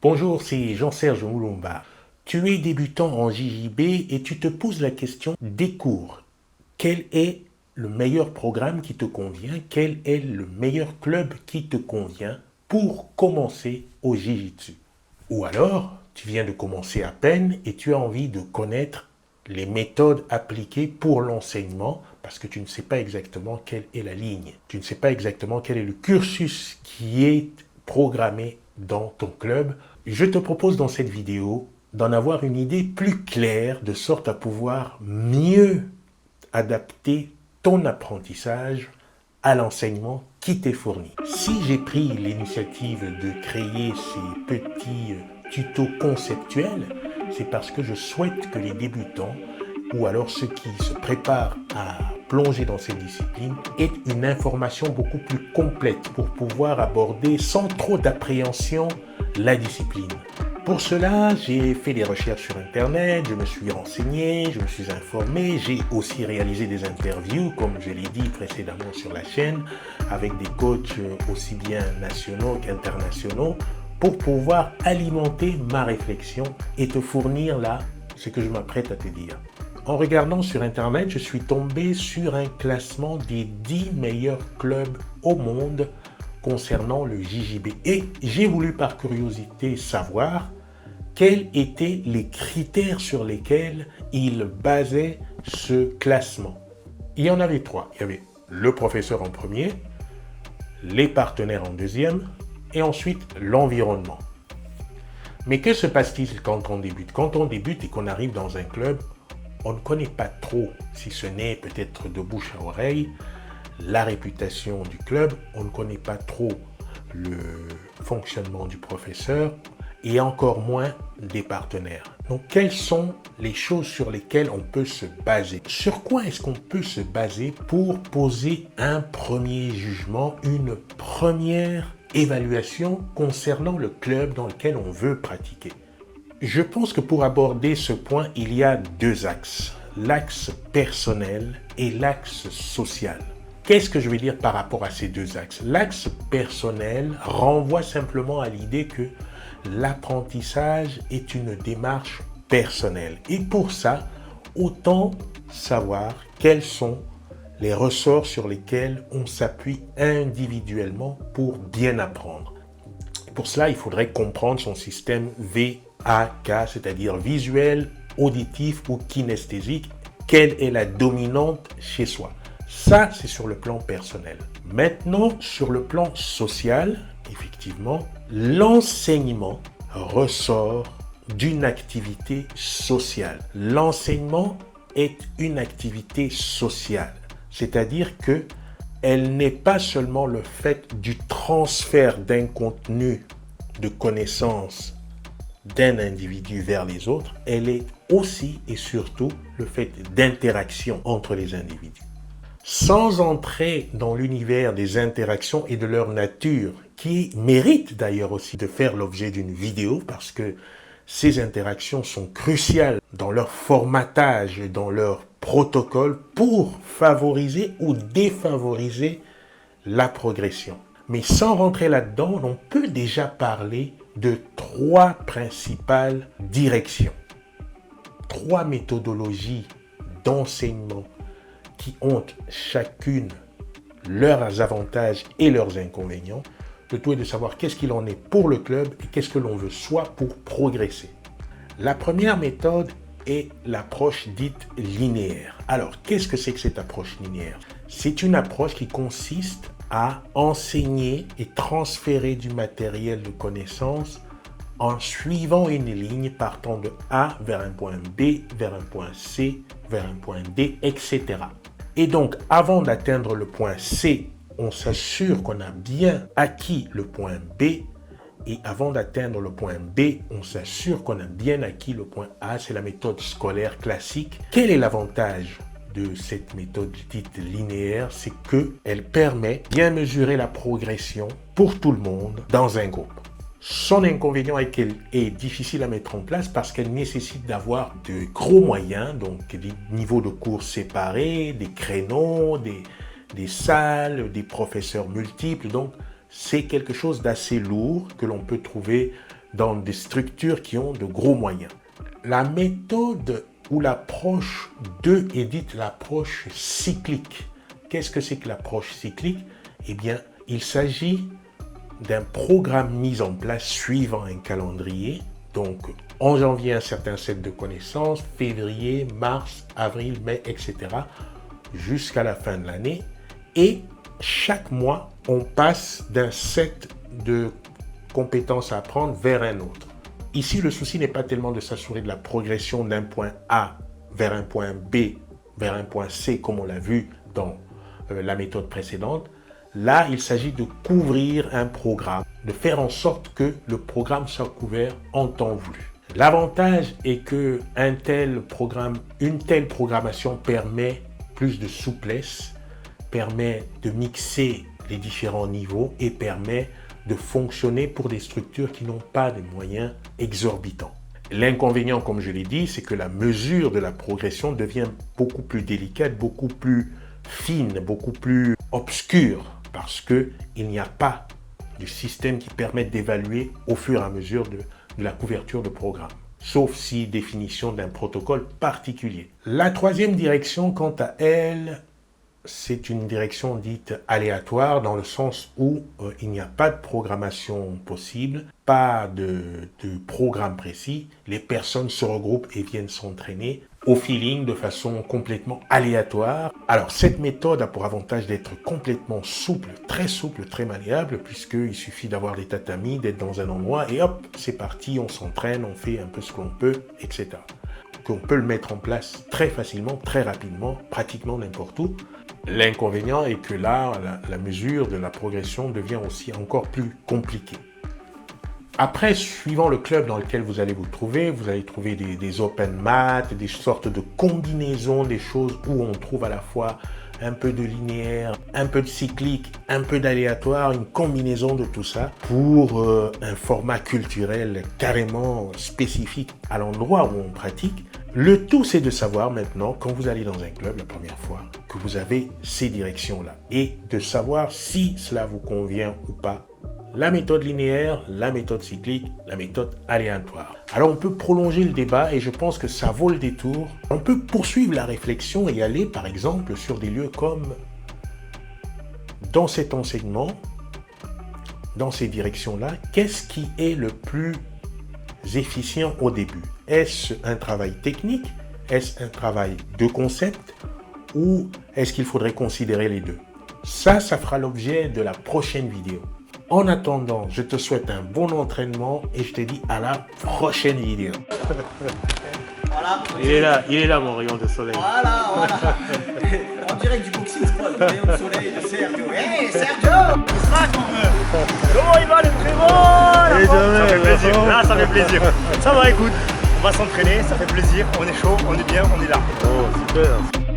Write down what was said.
Bonjour, c'est Jean-Serge Moulumba. Tu es débutant en JJB et tu te poses la question des cours. Quel est le meilleur programme qui te convient? Quel est le meilleur club qui te convient pour commencer au Jiu-Jitsu? Ou alors, tu viens de commencer à peine et tu as envie de connaître les méthodes appliquées pour l'enseignement parce que tu ne sais pas exactement quelle est la ligne. Tu ne sais pas exactement quel est le cursus qui est programmé dans ton club. Je te propose dans cette vidéo d'en avoir une idée plus claire de sorte à pouvoir mieux adapter ton apprentissage à l'enseignement qui t'est fourni. Si j'ai pris l'initiative de créer ces petits tutos conceptuels, c'est parce que je souhaite que les débutants ou alors ceux qui se préparent à plonger dans cette discipline aient une information beaucoup plus complète pour pouvoir aborder sans trop d'appréhension la discipline. Pour cela, j'ai fait des recherches sur Internet, je me suis renseigné, je me suis informé, j'ai aussi réalisé des interviews, comme je l'ai dit précédemment sur la chaîne, avec des coachs aussi bien nationaux qu'internationaux, pour pouvoir alimenter ma réflexion et te fournir là ce que je m'apprête à te dire. En regardant sur Internet, je suis tombé sur un classement des 10 meilleurs clubs au monde concernant le JJB. Et j'ai voulu par curiosité savoir quels étaient les critères sur lesquels il basait ce classement. Il y en avait 3. Il y avait le professeur en premier, les partenaires en deuxième et ensuite l'environnement. Mais que se passe-t-il quand on débute? Quand on débute et qu'on arrive dans un club, on ne connaît pas trop, si ce n'est peut-être de bouche à oreille, la réputation du club, on ne connaît pas trop le fonctionnement du professeur et encore moins des partenaires. Donc, quelles sont les choses sur lesquelles on peut se baser? Sur quoi est-ce qu'on peut se baser pour poser un premier jugement, une première évaluation concernant le club dans lequel on veut pratiquer? Je pense que pour aborder ce point, il y a deux axes, l'axe personnel et l'axe social. Qu'est-ce que je veux dire par rapport à ces deux axes? L'axe personnel renvoie simplement à l'idée que l'apprentissage est une démarche personnelle. Et pour ça, autant savoir quels sont les ressorts sur lesquels on s'appuie individuellement pour bien apprendre. Pour cela, il faudrait comprendre son système VAK, c'est-à-dire visuel, auditif ou kinesthésique. Quelle est la dominante chez soi? Ça, c'est sur le plan personnel. Maintenant, sur le plan social, effectivement, l'enseignement ressort d'une activité sociale. L'enseignement est une activité sociale, c'est-à-dire que elle n'est pas seulement le fait du transfert d'un contenu de connaissances d'un individu vers les autres, elle est aussi et surtout le fait d'interaction entre les individus. Sans entrer dans l'univers des interactions et de leur nature, qui mérite d'ailleurs aussi de faire l'objet d'une vidéo parce que ces interactions sont cruciales dans leur formatage, dans leur protocole pour favoriser ou défavoriser la progression. Mais sans rentrer là-dedans, on peut déjà parler de 3 principales directions, 3 méthodologies d'enseignement qui ont chacune leurs avantages et leurs inconvénients. Le tout est de savoir qu'est-ce qu'il en est pour le club et qu'est-ce que l'on veut soi pour progresser. La première méthode est l'approche dite linéaire. Alors, qu'est-ce que c'est que cette approche linéaire? C'est une approche qui consiste à enseigner et transférer du matériel de connaissance en suivant une ligne partant de A vers un point B, vers un point C, vers un point D, etc. Et donc, avant d'atteindre le point C, on s'assure qu'on a bien acquis le point B. Et avant d'atteindre le point B, on s'assure qu'on a bien acquis le point A. C'est la méthode scolaire classique. Quel est l'avantage de cette méthode dite linéaire? C'est qu'elle permet de bien mesurer la progression pour tout le monde dans un groupe. Son inconvénient est qu'elle est difficile à mettre en place parce qu'elle nécessite d'avoir de gros moyens, donc des niveaux de cours séparés, des créneaux, des salles, des professeurs multiples. Donc, c'est quelque chose d'assez lourd que l'on peut trouver dans des structures qui ont de gros moyens. La méthode ou l'approche 2 est dite l'approche cyclique. Qu'est-ce que c'est que l'approche cyclique? Eh bien, il s'agit d'un programme mis en place suivant un calendrier. Donc, en janvier, un certain set de connaissances, février, mars, avril, mai, etc. jusqu'à la fin de l'année. Et chaque mois, on passe d'un set de compétences à apprendre vers un autre. Ici, le souci n'est pas tellement de s'assurer de la progression d'un point A vers un point B, vers un point C, comme on l'a vu dans la méthode précédente. Là, il s'agit de couvrir un programme, de faire en sorte que le programme soit couvert en temps voulu. L'avantage est que une telle programmation permet plus de souplesse, permet de mixer les différents niveaux et permet de fonctionner pour des structures qui n'ont pas de moyens exorbitants. L'inconvénient, comme je l'ai dit, c'est que la mesure de la progression devient beaucoup plus délicate, beaucoup plus fine, beaucoup plus obscure, parce qu'il n'y a pas de système qui permette d'évaluer au fur et à mesure de la couverture de programme, sauf si définition d'un protocole particulier. La troisième direction, quant à elle, c'est une direction dite aléatoire dans le sens où il n'y a pas de programmation possible, pas de programme précis. Les personnes se regroupent et viennent s'entraîner au feeling de façon complètement aléatoire. Alors cette méthode a pour avantage d'être complètement souple, très malléable, puisqu'il suffit d'avoir des tatamis, d'être dans un endroit et hop, c'est parti, on s'entraîne, on fait un peu ce qu'on peut, etc. On peut le mettre en place très facilement, très rapidement, pratiquement n'importe où. L'inconvénient est que là, la mesure de la progression devient aussi encore plus compliquée. Après, suivant le club dans lequel vous allez trouver des open maths, des sortes de combinaisons, des choses où on trouve à la fois un peu de linéaire, un peu de cyclique, un peu d'aléatoire, une combinaison de tout ça pour un format culturel carrément spécifique à l'endroit où on pratique. Le tout, c'est de savoir maintenant, quand vous allez dans un club la première fois, que vous avez ces directions-là et de savoir si cela vous convient ou pas. La méthode linéaire, la méthode cyclique, la méthode aléatoire. Alors on peut prolonger le débat et je pense que ça vaut le détour. On peut poursuivre la réflexion et aller par exemple sur des lieux comme dans cet enseignement, dans ces directions-là, qu'est-ce qui est le plus efficient au début? Est-ce un travail technique? Est-ce un travail de concept? Ou est-ce qu'il faudrait considérer les deux? Ça fera l'objet de la prochaine vidéo. En attendant, je te souhaite un bon entraînement et je te dis à la prochaine vidéo. Voilà. Il est là mon rayon de soleil. Voilà. En direct du boxing squad, le rayon de soleil de Sergio. Hey Sergio, c'est ça qu'on veut. Comment il va le frérot? Ça fait plaisir. Là, ça fait plaisir. Ça va, écoute, on va s'entraîner, ça fait plaisir. On est chaud, on est bien, on est là. Oh, super.